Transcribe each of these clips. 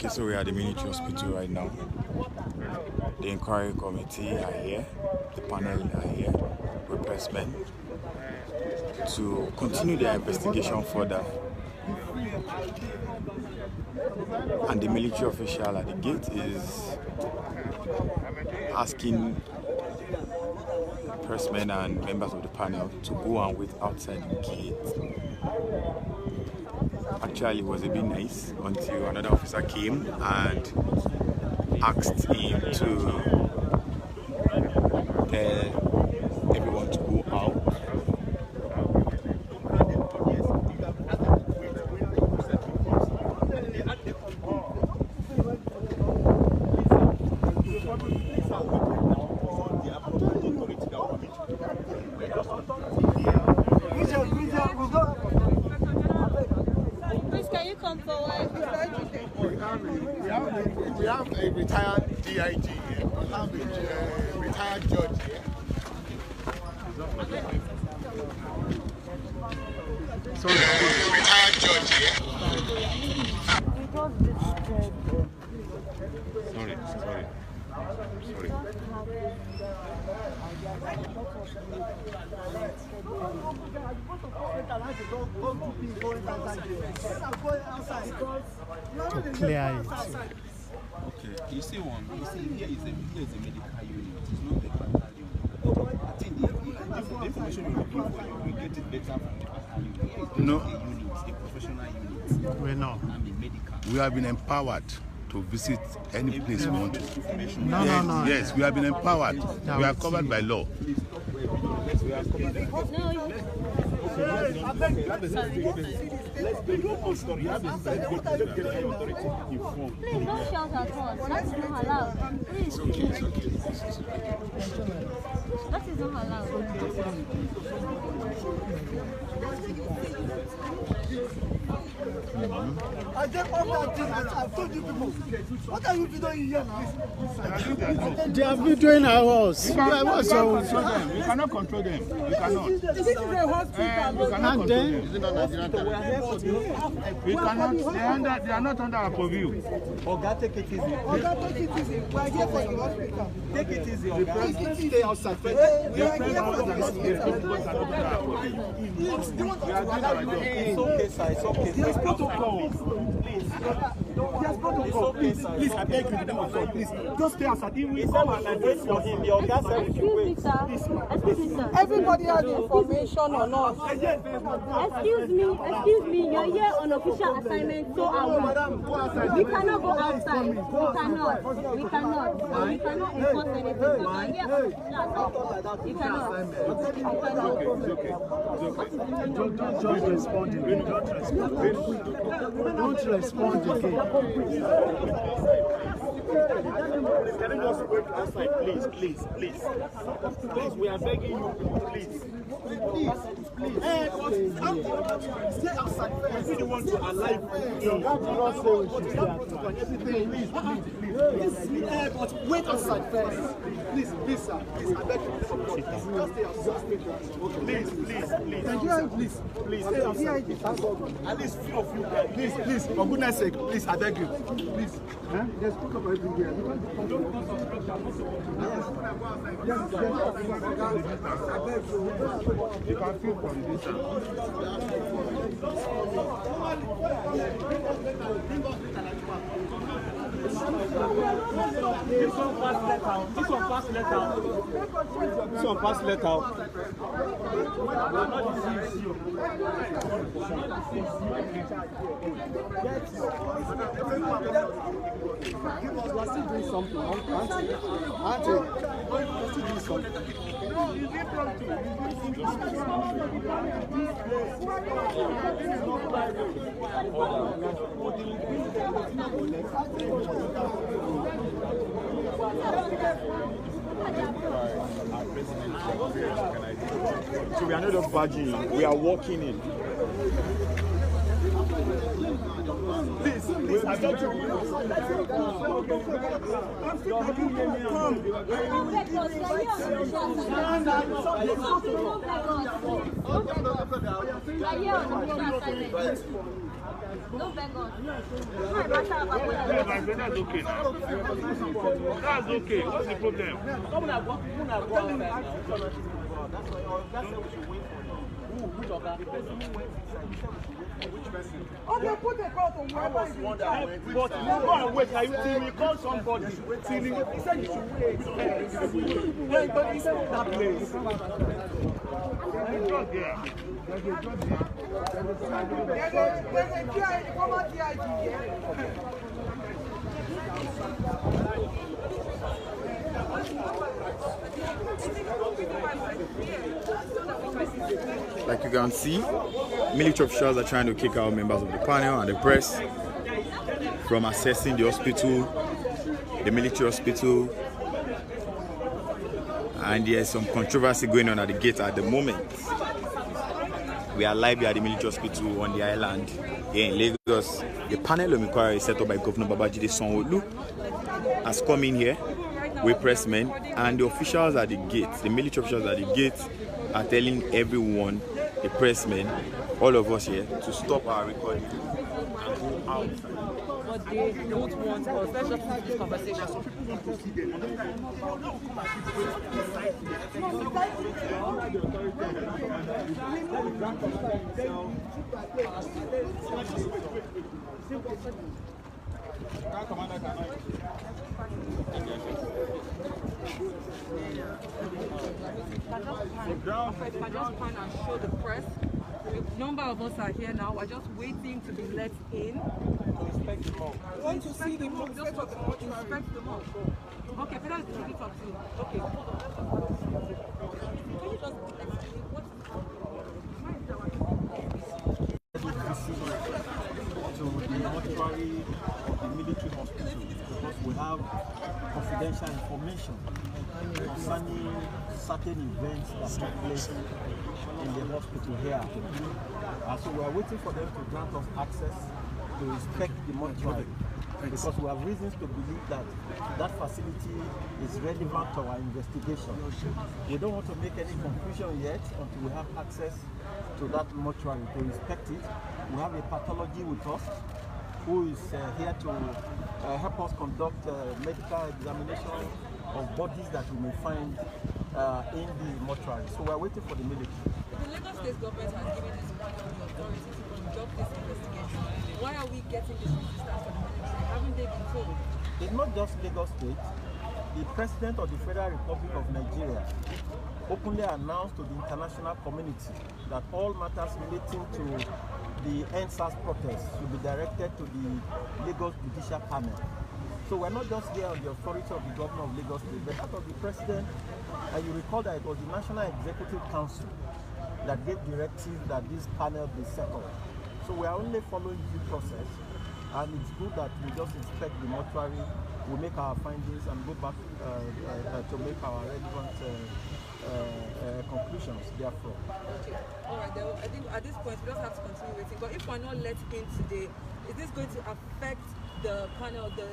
Okay, so we are at the military hospital right now. The inquiry committee are here, the panel are here, replacement, to continue their investigation further. And the military official at the gate is asking pressmen and members of the panel to go and wait outside the gate. Actually, it was a bit nice until another officer came and asked him to tell everyone to go out. Please, can you come forward? We have a retired DIG here. We have a retired judge here. Sorry, retired judge here. Sorry. To clear it. Okay, you see one. You see here is a medical unit. It's not a battalion. I think the information we're looking for, you will get it better from the battalion. Here is No. a unit, a professional unit. We know. I'm a medical. We have been empowered to visit any place we want to. No. Yes, we have been empowered. We are covered by law. Please don't shout at us. That is not allowed. Please. That is not allowed. I just off that thing and I've told you people. What are you doing here now? They have been doing ours. We cannot control them. We cannot. This is a hospital. We cannot control them. We cannot. They are not under our purview. Oga, take it easy. Oga, take it easy. We are here for the hospital. Take it easy, Oga. Please stay outside. We are here for the hospital. It's okay, sir. It's okay. There's protocol. Please. There's protocol. Please, I beg you. Please, just stay outside. He will come and wait for him. The Oga said we should wait. Excuse me, sir. Everybody has information on us. Excuse me, you're here on official assignment, so are we. We cannot go outside. We cannot enforce anything. So you're here on official assignment. You cannot. Don't respond again. Don't respond again. Can you just wait outside, please? Please, we are begging you, please. Stay outside. I really want to alive. But wait outside first. Please, sir. Please, I beg you. Just stay outside. Please. Stay outside. At least few of you guys. Please. For goodness sake, please, I beg you. Please. There's protocol everywhere. You can feel from this. This one pass let out. We're still doing something, aren't we? We're still doing something. So we are not just barging in, we are walking in. Please, I beg you. No beg us. That's okay now. That's okay. What's the problem? Okay, put a call to whoever is in charge. But you go and wait till we call somebody. Till he said you should wait. Wait, but he said that place. There's a former DIG here. Like you can see, military officials are trying to kick out members of the panel and the press from accessing the hospital, the military hospital, and there's some controversy going on at the gate at the moment. We are live here at the military hospital on the island here in Lagos. The panel of inquiry set up by Governor Babajide Sanwo-Olu has come in here with pressmen, and the officials at the gate, the military officials at the gate, are telling everyone, the pressmen, all of us here, to stop our recording and go outside. But they don't want us. Let's just have this conversation. Some people want to see them. If I just pan and show the press, a number of us are here now. We're just waiting to be let in. Inspect the mob. I want to see the mob. Just for the mortuary. Inspect the mob. Okay, Peter is going to talk to you. Okay, hold on. Can you just explain what's to the mortuary of the military hospital because we have confidential information concerning certain events that took place in the hospital here. So we are waiting for them to grant us access to inspect the mortuary because we have reasons to believe that that facility is relevant to our investigation. We don't want to make any conclusion yet until we have access to that mortuary to inspect it. We have a pathology with us who is here to help us conduct medical examination of bodies that we may find in the mortuary. So we are waiting for the military. The Lagos State government has given us the authority to conduct this investigation. Why are we getting this resistance from the military? Haven't they been told? It's not just Lagos State. The President of the Federal Republic of Nigeria openly announced to the international community that all matters relating to the NSAS protest should be directed to the Lagos Judicial Panel. So we're not just there on the authority of the governor of Lagos State, but that of the president. And you recall that it was the National Executive Council that gave directive that this panel be settled. So we are only following due process, and it's good that we just inspect the mortuary, we make our findings, and go back to make our relevant conclusions therefore. Okay. All right. I think at this point we just have to continue waiting. But if we're not let in today, is this going to affect the panel, the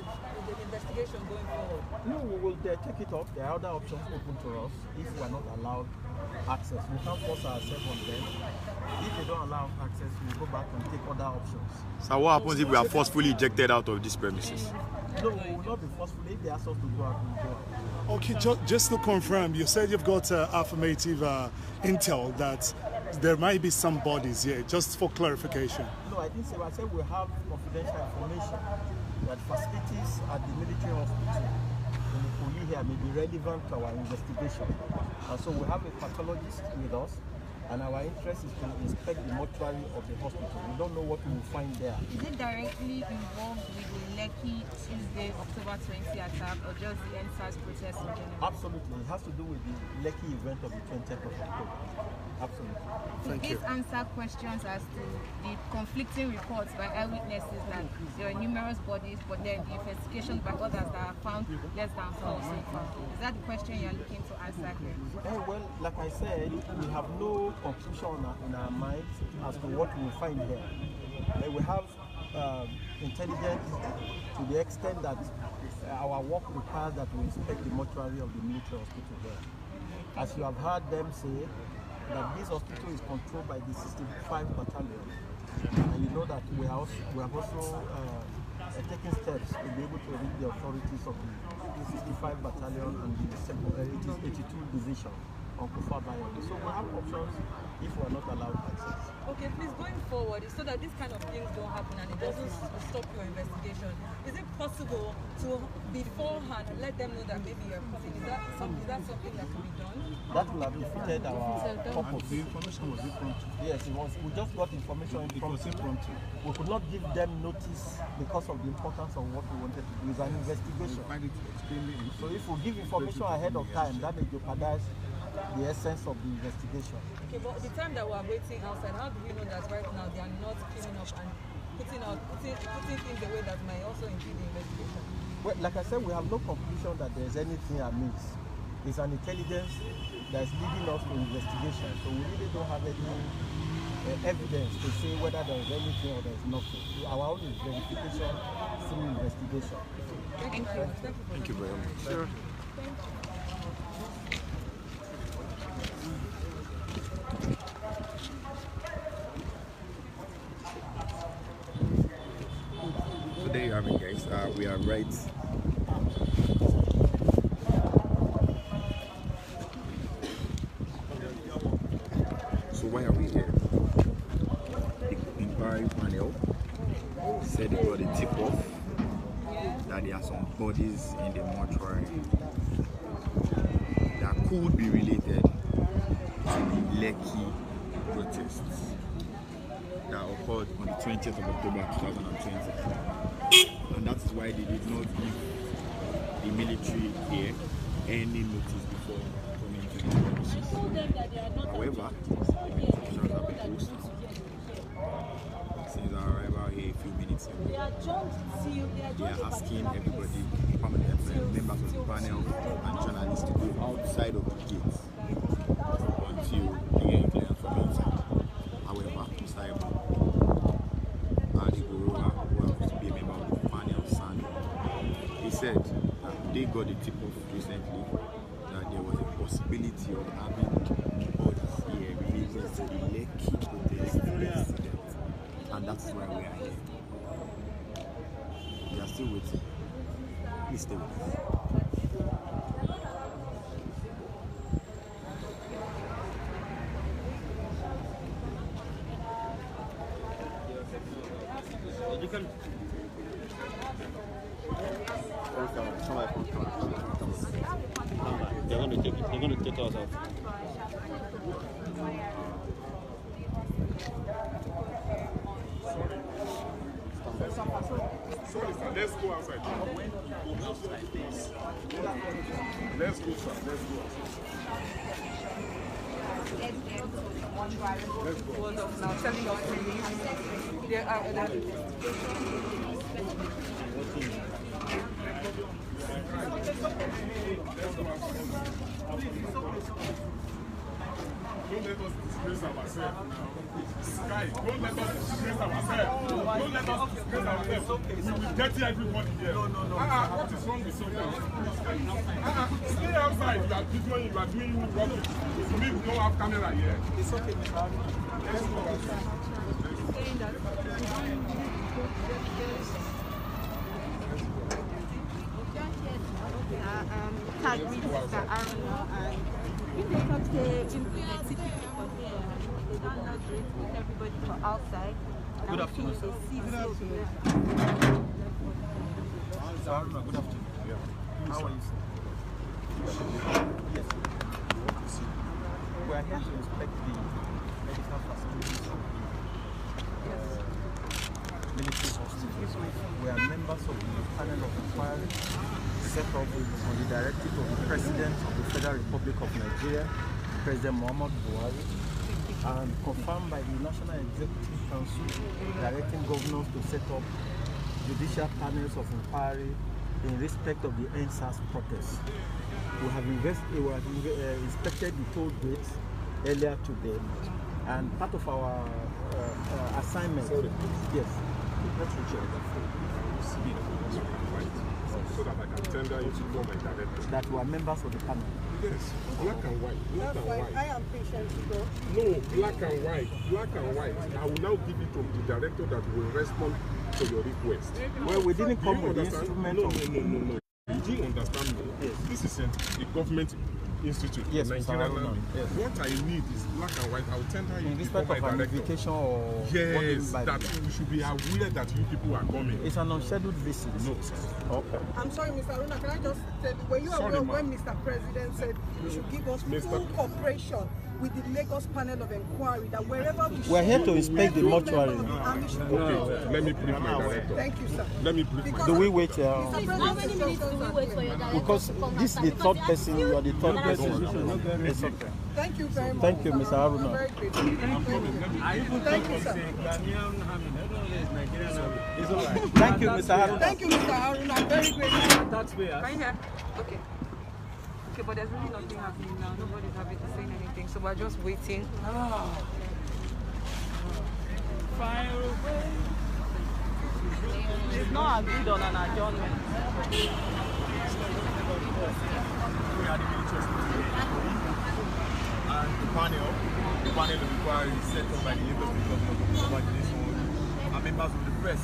investigation going forward? No, we will take it off. There are other options open to us if we are not allowed access. We can't force ourselves on them. If they don't allow access, we go back and take other options. So what happens if we are forcefully ejected out of these premises? No, we will not be forcefully. If they ask us to go out, we will go out. Okay, just to confirm, you said you've got affirmative intel that there might be some bodies here, just for clarification. No, I didn't say. I said we have confidential information that facilities at the military hospital in Enquiry here may be relevant to our investigation. And so we have a pathologist with us, and our interest is to inspect the mortuary of the hospital. We don't know what we will find there. Is it directly involved with the Lekki Tuesday, October 20 attack, or just the NSAS protest in general? Absolutely. It has to do with the Lekki event of the 20th of October. Absolutely. Thank you. Please answer questions as to the conflicting reports by eyewitnesses that there are numerous bodies, but then the investigations by others that are found less than 4 so far. Is that the question you're looking to answer here? Well, like I said, we have no conclusion in our minds as to what we will find there. We have intelligent to the extent that our work requires that we inspect the mortuary of the military hospital there. As you have heard them say, that this hospital is controlled by the 65 Battalion. And you know that we have also taken steps to be able to reach the authorities of the 65 Battalion and the 82 Division on Kufa Bayern. So we have options if we are not allowed access. Okay, please, going forward, so that these kind of things don't happen and it doesn't stop your investigation, is it possible to beforehand let them know that maybe you're coming? Is that something that can be done? That will have defeated our purpose. The information was impromptu. Yes, it was. We just got information impromptu. We could not give them notice because of the importance of what we wanted to do. It's an investigation. So if we give information ahead of time, that may jeopardize the essence of the investigation. Okay, but the time that we are waiting outside, how do we know that right now they are not cleaning up and putting things away that might also impede the investigation? Well, like I said, we have no conclusion that there's anything amiss. It's an intelligence that's leading us to investigation. So we really don't have any evidence to say whether there is anything or there is nothing. Our own is verification through investigation. Thank you. Thank you very much. Sure. So there you have it, guys. We are right. So why are we here? The inquiry panel said they got a tip-off that there are some bodies in the mortuary that could be related to the Lekki protests that occurred on the 20th of October 2020. And that is why they did not give the military here any notice before coming to the premises. However, the medications have been closed since our arrival here a few minutes ago. They are asking everybody, members of the panel and journalists, to go outside of the gates until they get clearance from inside. However, Mr. Ebo and Igorova, who happens to be a member of the panel, he said that they got a tip-off recently that there was a possibility of having bodies here related to the Lekki protest incident, and that's why we are here. We are still waiting. Please stay with us. You can. They're going to take us out. Sorry, sir. Let's go outside. Let's go, sir. Let's go. Let's go. Now telling us there are Don't let us disgrace ourselves now. Sky, don't let us disgrace ourselves. Don't let us disgrace ourselves. We will get everybody here. No. What is wrong with soldiers? Stay outside. You are videoing, you are doing rubbish. For me, we don't have camera here. It's okay, Mr. Let's go outside. saying that tag with Mr. Aruna, and if they come to implement it, they don't know to put everybody for outside. Good afternoon, sir. Good afternoon. Mr. Aruna, good afternoon. Yeah. How are you, sir? Yes. We are here to inspect the medical facilities of the military hospital. We are members of the panel of inquiry set up on the directive of the President of the Federal Republic of Nigeria, President Muhammad Buhari, and confirmed by the National Executive Council directing governors to set up judicial panels of inquiry in respect of the NSAS protests. We have inspected the toll gates earlier today, and part of our assignment, yes, So that I can tender it to my director. That were members of the panel. Yes, black and white. Black and white. I am patient to go. No, black and white. Black and white. I will now give it to the director that will respond to your request. Well, we didn't come with the understand? instrument. No. You didn't understand me. Yes. This is a government institute. Yes, Nigerian. Yes. What I need is black and white. I will tender you in respect of an invitation or yes, that we should be aware that you people are coming. It's an unscheduled visit. No, sir. Okay. I'm sorry, Mr. Aruna, can I just tell you, were you aware when Mr. President said you should give us full cooperation with the Lagos panel of inquiry, that wherever we're here to inspect the mortuary. Okay, let me brief my director. Thank you, sir. Let me brief my Do we wait? How many minutes do we wait for your director? Because this is the third person, you are the third person. It's okay. Thank you very much. Thank you, Mr. Haruna. I'm very grateful. Thank you, sir. Thank you, Mr. Haruna. Thank you, Mr. Haruna. I'm very grateful. Right here. Okay. Okay, but there's really nothing happening now. Nobody's having to say anything, so we're just waiting. Fire away. It's not agreed on an adjournment. We are the military and the panel of inquiry set up by the Lagos government over this one are members of the press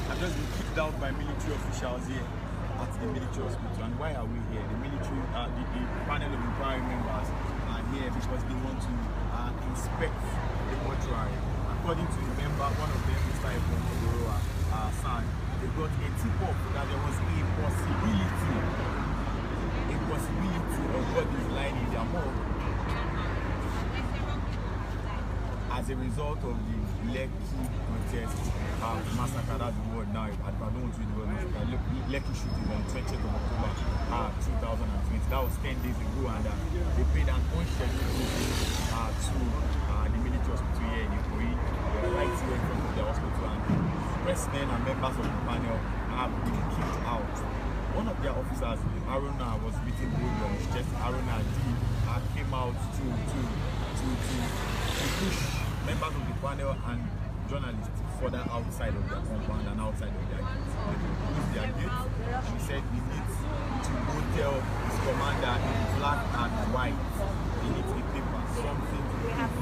have just been kicked out by military officials here at the military hospital. And why are we here? The military, the panel of inquiry members are here because they want to inspect the mortuary. According to the member, one of them, Mr. Enquiry, son, they got a tip-off that there was a possibility of what is lying in their morgue as a result of the Lekki protest massacre. That's the word now. I don't want to use the word massacre. Lekki shooting on 20th of October 2020. That was 10 days ago, and they paid an unscheduled visit to the military hospital here in Enquiry. They were right here in front of the hospital, and pressmen and members of the panel have been kicked out. One of their officers, Aruna, was beaten bullet on his chest. Aruna came out to push members of the panel and journalists further outside of their compound and outside of their gates. They closed their gates. He said he needs to go tell his commander in black and white. He needs a paper, something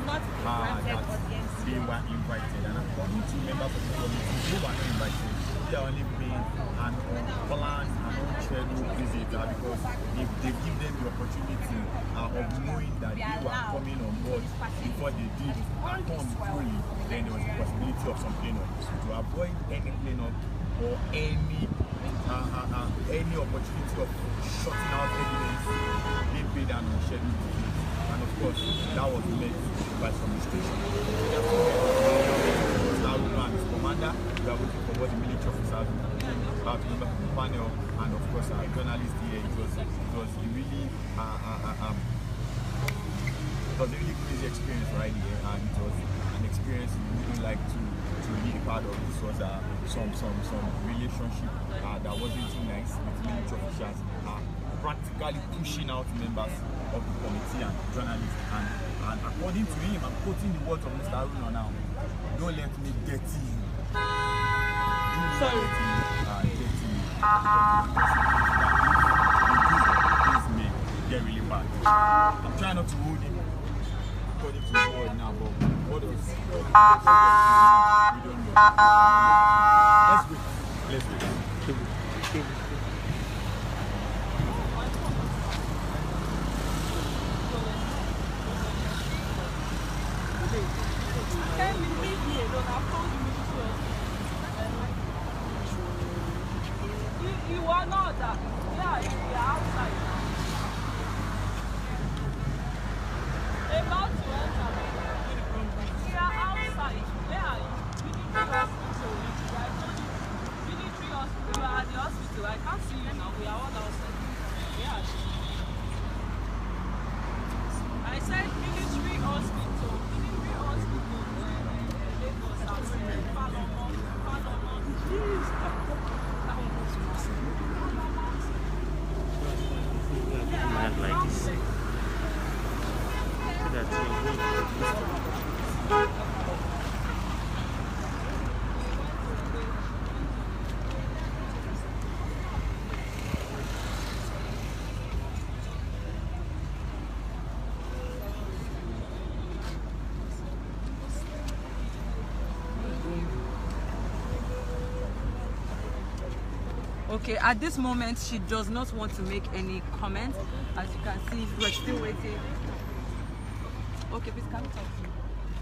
that they were invited. And according to members of the committee, who were not invited, they are only paying an unplanned and unscheduled visit because if they give them the opportunity of knowing that they were coming on board before they did come fully, then there was a possibility of some cleanup. So to avoid any cleanup or any opportunity of shutting out evidence, they paid an unscheduled visit. And of course, that was met by some station. Haruna and his commander, we are waiting for what the military officers about the panel, and of course our journalist here. It was a really crazy experience right here, and it was an experience we wouldn't like to be a part of. This was some relationship that wasn't too nice with military officials practically pushing out members of the committee and journalists, and according to him, I'm quoting the words of Mr. Haruna now, don't let me get you. Sorry. This may get really bad. I'm trying not to hold him according to the word now, but what is we don't know. Let's wait. You are not that. Yeah, you are outside. About to enter. We are outside. Where are you? Military hospital. You are at the hospital. I can't see you now. We are all outside. Where are you? I said military hospital. Military hospital. Jeez. Okay, at this moment, she does not want to make any comment. As you can see, we're still waiting. Okay, please can we talk to you?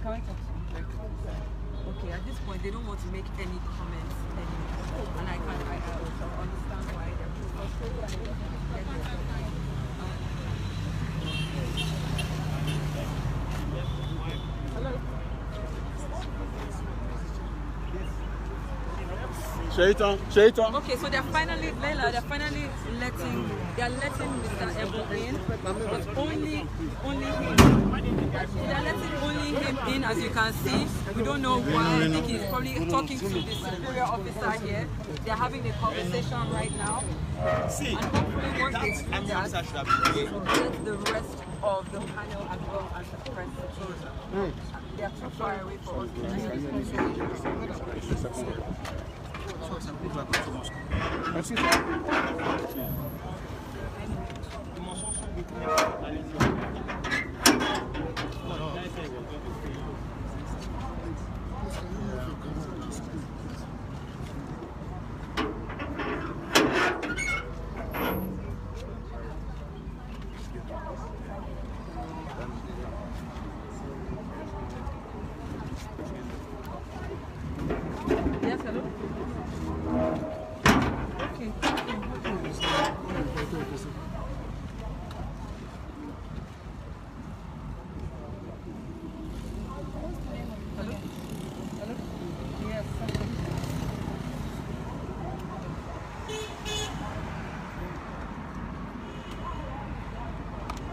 Can we talk to you? Okay, at this point, they don't want to make any comments anymore. And I understand why they're frustrated. Hello? Shaitan. Okay, so they're finally, Leila, they're letting Mr. Ebo in, but only him. They're letting only him in, as you can see. We don't know why. I think he's probably talking to the superior officer here. They're having a conversation right now. See, and hopefully once they do that, they will get the rest of the panel as well as the press. They are too far away for us to Some people are going to Moscow. Merci. You must also be Yes, hello? Okay. Hello? Hello? Yes.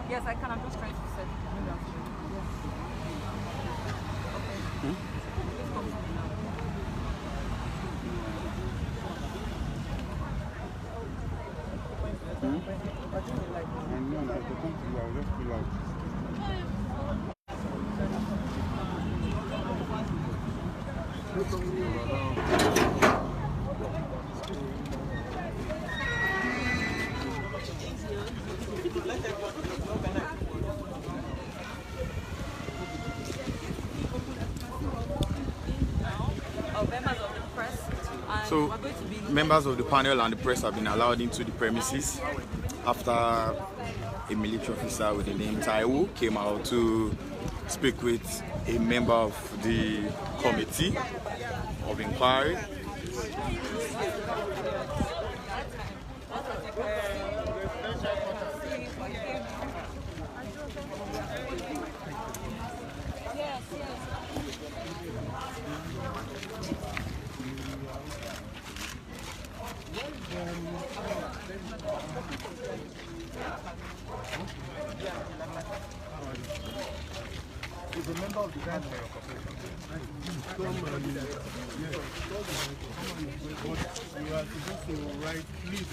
Yes, I can. I'm just trying to set it. Yes. Okay. Please come to me now. So, members of the panel and the press have been allowed into the premises after a military officer with the name Taiwo came out to speak with a member of the committee of inquiry. He's a member of the panel. You are supposed to write, please,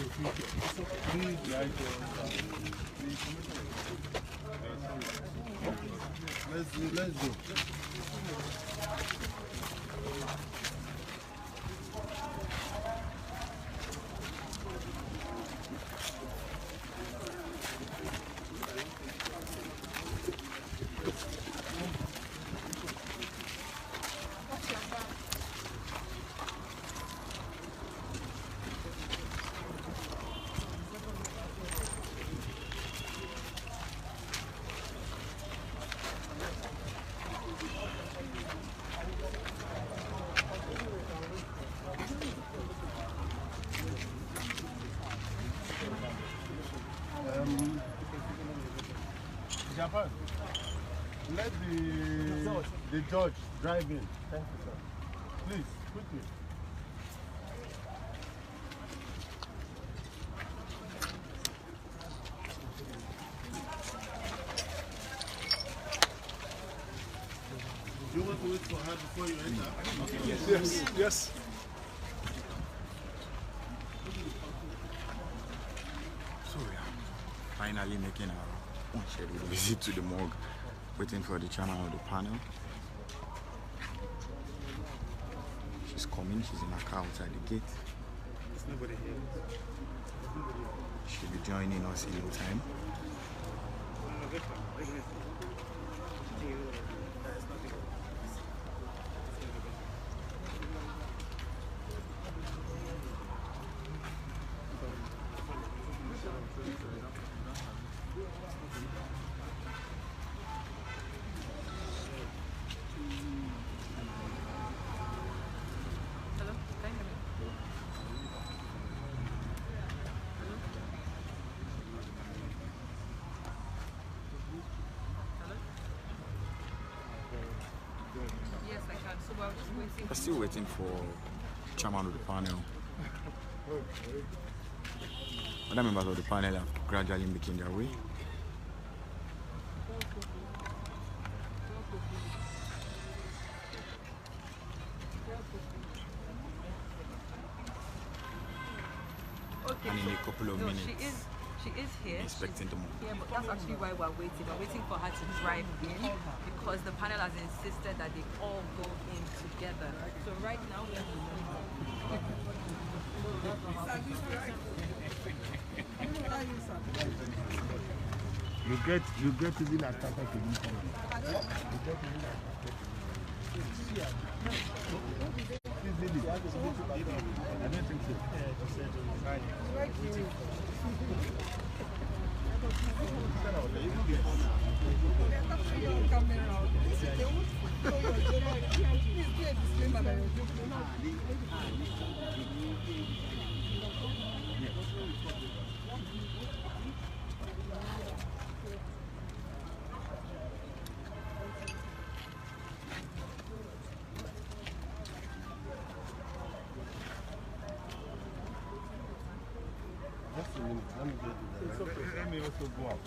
please write let's go. Japan, let the judge drive in. Thank you, sir. Please, quickly. Do you want to wait for her before you enter? Yes. So we are finally making our unscheduled visit to the morgue, waiting for the chairman of the panel. She's coming, she's in her car outside the gate. There's nobody here. She'll be joining us in no time. Yes, I can. So we're just waiting. We're still waiting for chairman of the panel. Other members of the panel are gradually making their way. Okay, And in a couple of minutes, she is here. expecting to move. Yeah, but that's actually why we're waiting. We're waiting for her to drive in because the panel has insisted that they all go in together. So right now we have You get to be like that. I don't think so. Just a minute. Let me get to It's okay. Let me also go up.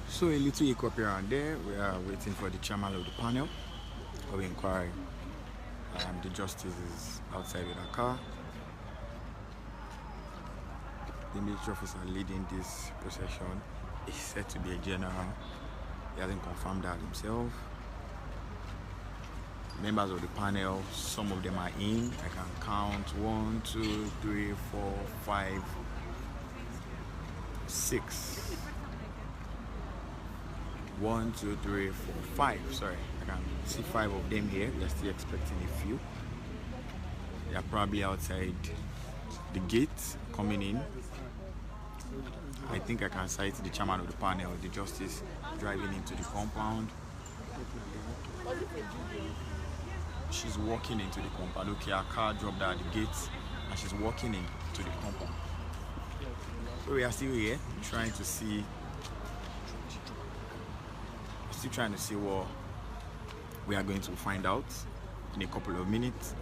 So a little hiccup here and there. We are waiting for the chairman of the panel of inquiry. The justice is outside with a car. The military officer leading this procession is said to be a general. He hasn't confirmed that himself. Members of the panel, some of them are in. I can count 1, 2, 3, 4, 5, 6. 1, 2, 3, 4, 5. Sorry, I can see 5 of them here. We are still expecting a few. They are probably outside the gate coming in. I think I can sight the chairman of the panel, the justice, driving into the compound. She's walking into the compound. Okay, her car dropped at the gate and she's walking into the compound. So we are still here trying to see. Still trying to see what we are going to find out in a couple of minutes.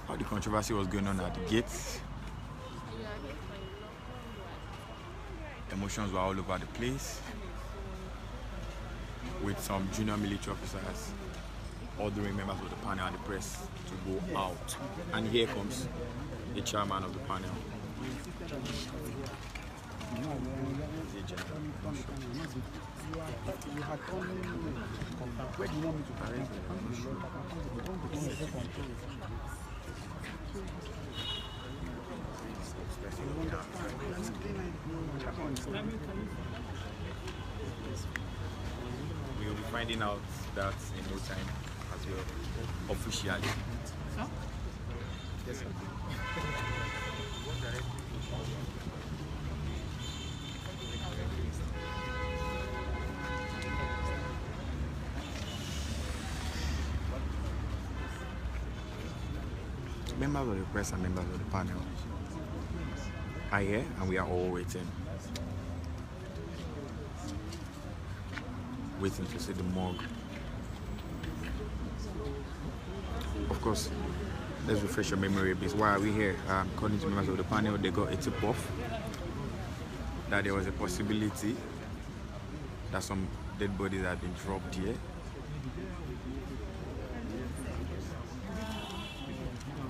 How the controversy was going on at the gates. Emotions were all over the place, with some junior military officers ordering members of the panel and the press to go out. And here comes the chairman of the panel. Where do you want me to arrange We will be finding out that in no time as well, officially. Huh? Yes, sir. Members of the press and members of the panel are here and we are all waiting to see the morgue. Of course, let's refresh your memory, because why are we here? According to members of the panel, they got a tip off that there was a possibility that some dead bodies had been dropped here.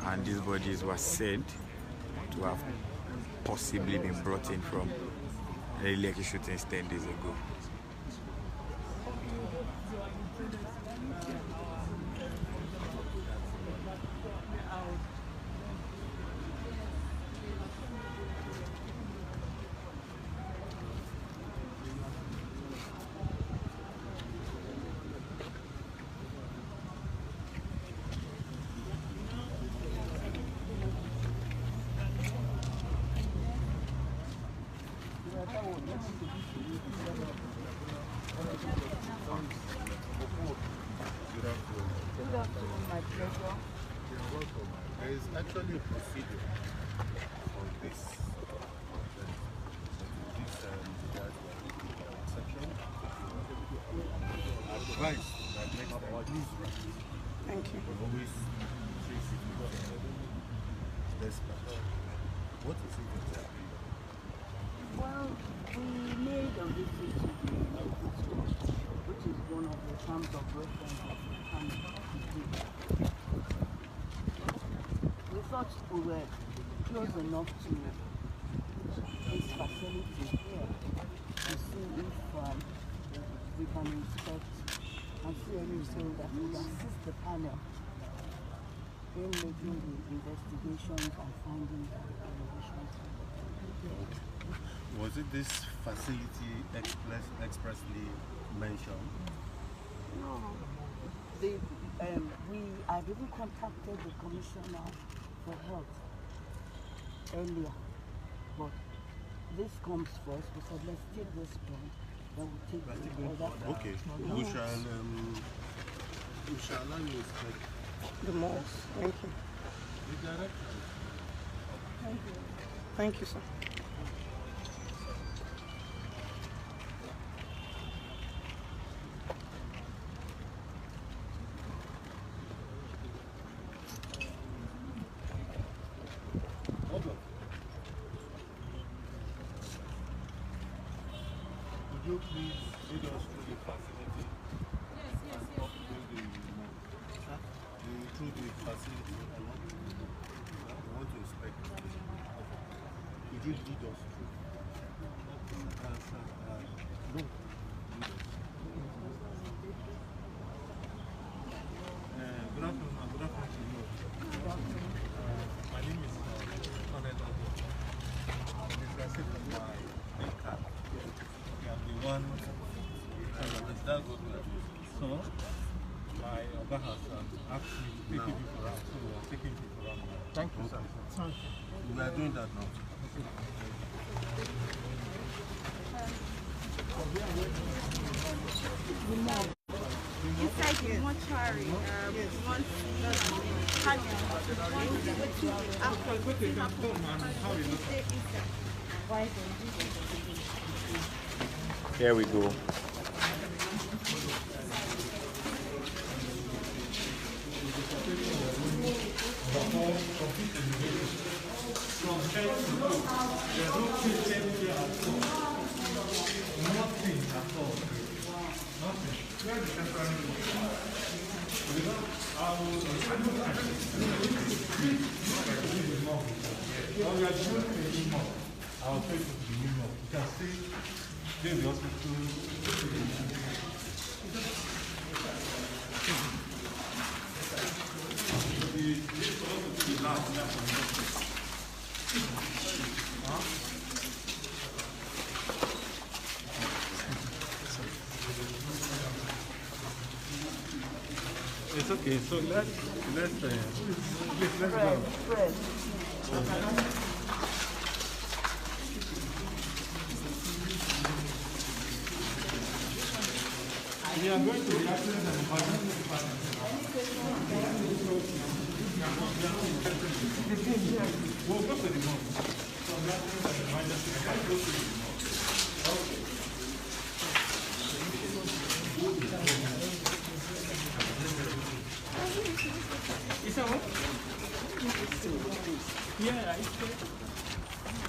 And these bodies were said to have possibly been brought in from the Lekki shootings 10 days ago. Good afternoon, my pleasure. You're welcome. There is actually a procedure for this section. Advice that next time, Thank you. always trace it with dispatch. What is it exactly? Well, we made a visit to the which is one of the terms of reference of the family. We thought we were close enough to this facility here to see if we can inspect and see anything that would assist the panel in making the investigations and finding the revelations. Was it this facility expressly mentioned? No. I've even contacted the commissioner for health earlier, but this comes first. We said let's take this point, then we'll take the other. Okay. We shall allow you to inspect The most. Thank you. the director. Thank you. Thank you, sir. Would you please lead us through the facility? Through the facility, I want to inspect it. Could you lead us through? No. Lead us. Good afternoon. Good afternoon to you. My name is Ahmed Ado. This is my card. I'm the one that's what we are doing. So, my Oga has asked me to take people around, so we are taking people around. Thank you, sir. We are doing that now. Inside the mortuary, once Here we go. I'll take you to the new Morgue. You can see there the hospital. It's okay. So let's go. We are going to the accident and emergency department. We'll go to the morgue. So the accident and emergency department. Go to the morgue. Is that what? Yeah, it's good.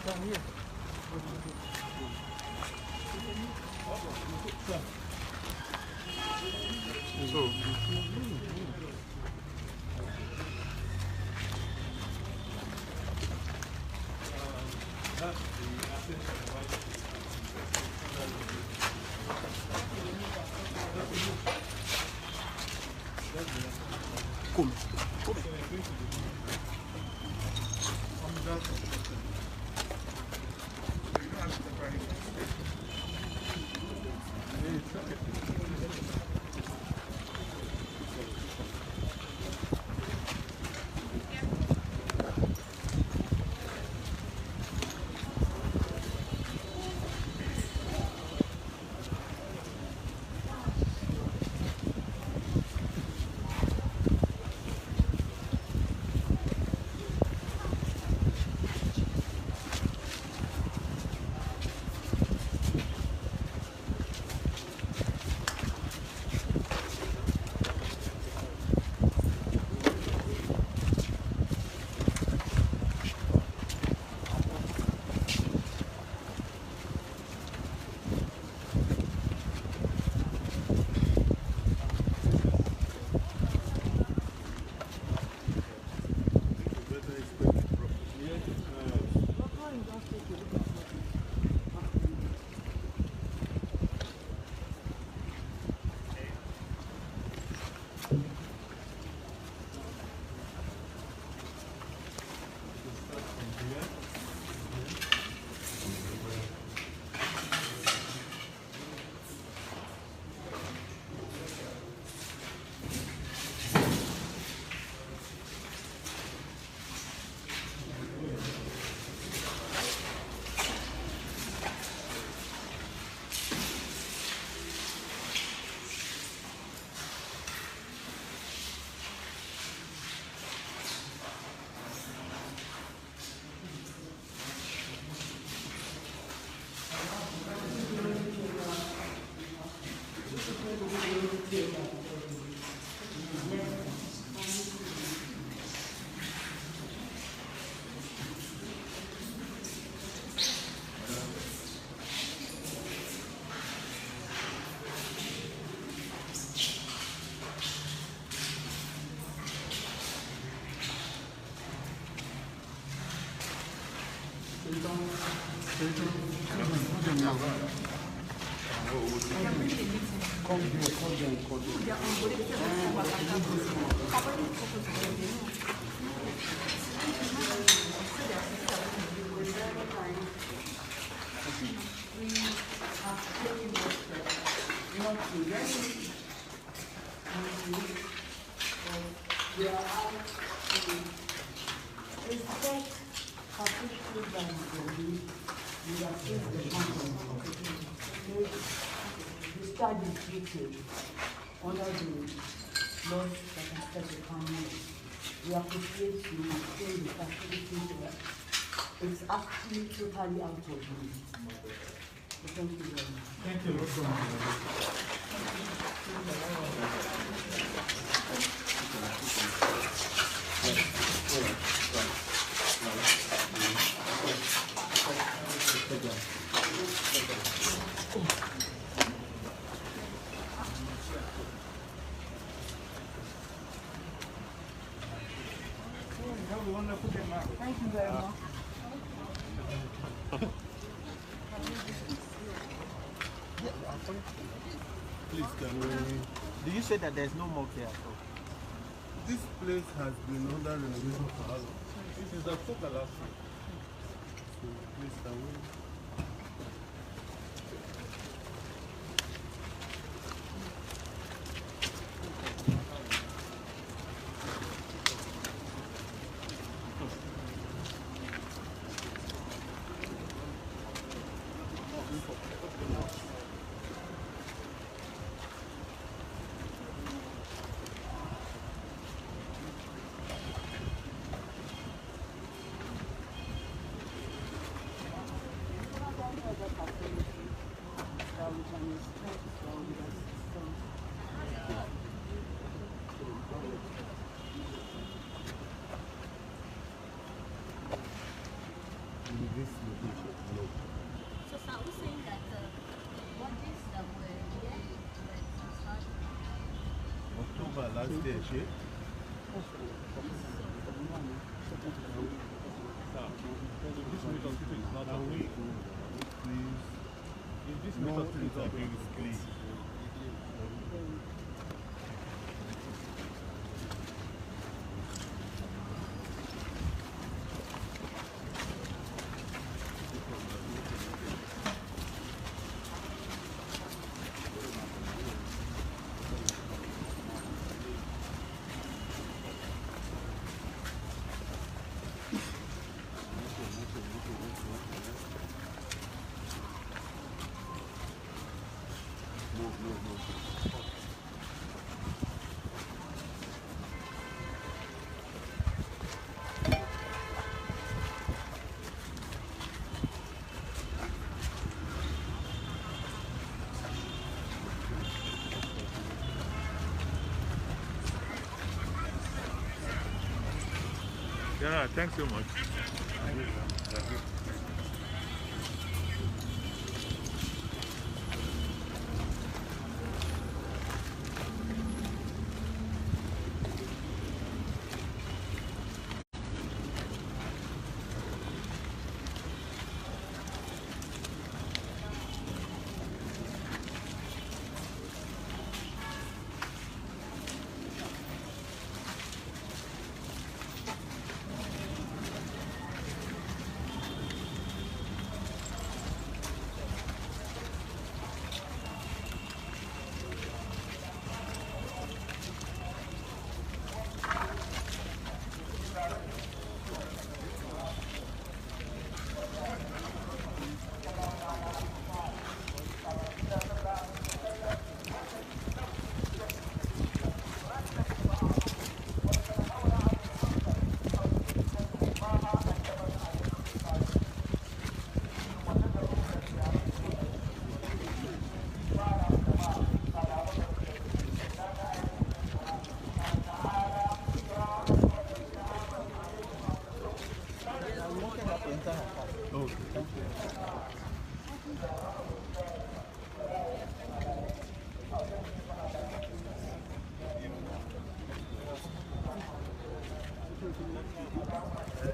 Come here. So, Discharge is treated under the laws that are set the family. We appreciate you maintain the facility there. It's actually totally out of the. Thank you very much. Thank you. Thank you very much. Please, can we... Do you say that there's no morgue here at all? This place has been under renovation for how long? Since October last year. So please, can we... So, sir, are we saying that bodies that were here were transferred? October last year, she? This meat hospital is not away. Please. If this meat hospital is away, please. Yeah, thanks so much.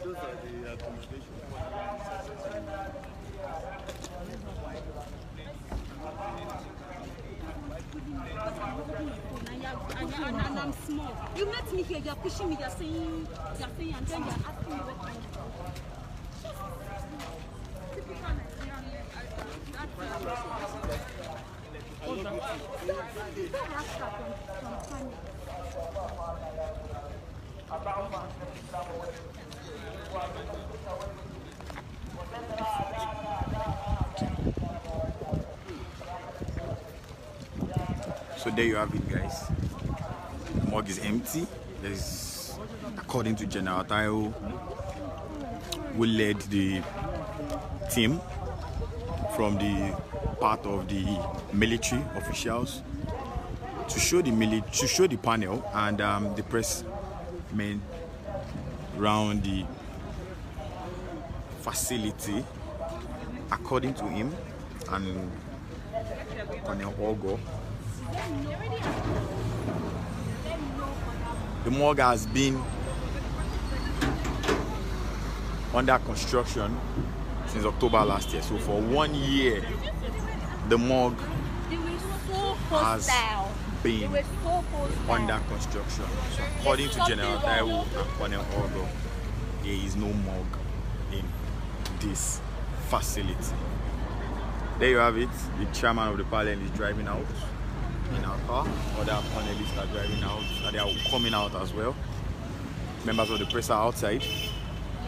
Those are the accommodation. and I'm small. You met me here, you're pushing me, you're saying, and then you're asking me what I'm So there you have it, guys. The morgue is empty. There's, according to General Tayo, who led the team from the part of the military officials to show the panel and the press men around the facility. According to him and Colonel Ogo, the morgue has been under construction since October last year. So for 1 year, the morgue has been under construction. So according to General Taiwo and Colonel Ogo, there is no morgue in this facility. There you have it. The chairman of the parliament is driving out in our car. Other panelists are driving out, and they are coming out as well. Members of the press are outside,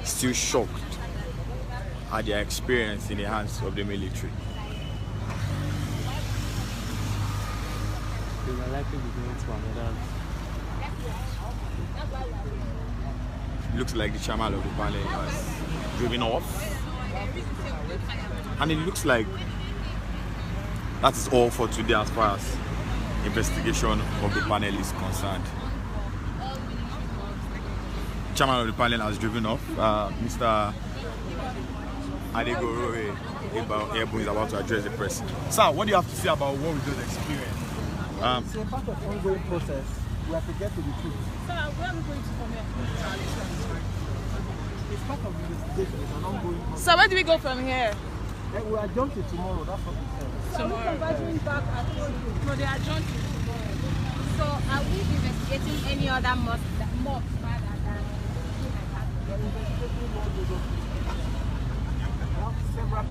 still shocked at their experience in the hands of the military. They will likely be going to another. Looks like the chairman of the parliament has driven off, and it looks like that is all for today as far as investigation of the panel is concerned. Chairman of the panel has driven off. Mr. Adegoro Airborne is about to address the press. Sir, what do you have to say about what we just experienced? It's a part of ongoing process. We have to get to the truth. Sir, where are we going to from here? It's part of the investigation. It's an ongoing process. So where do we go from here? Then we adjourn to tomorrow. That's what we said. So are we converging back at no, they adjourned to tomorrow. So are we investigating any other mosques rather than Several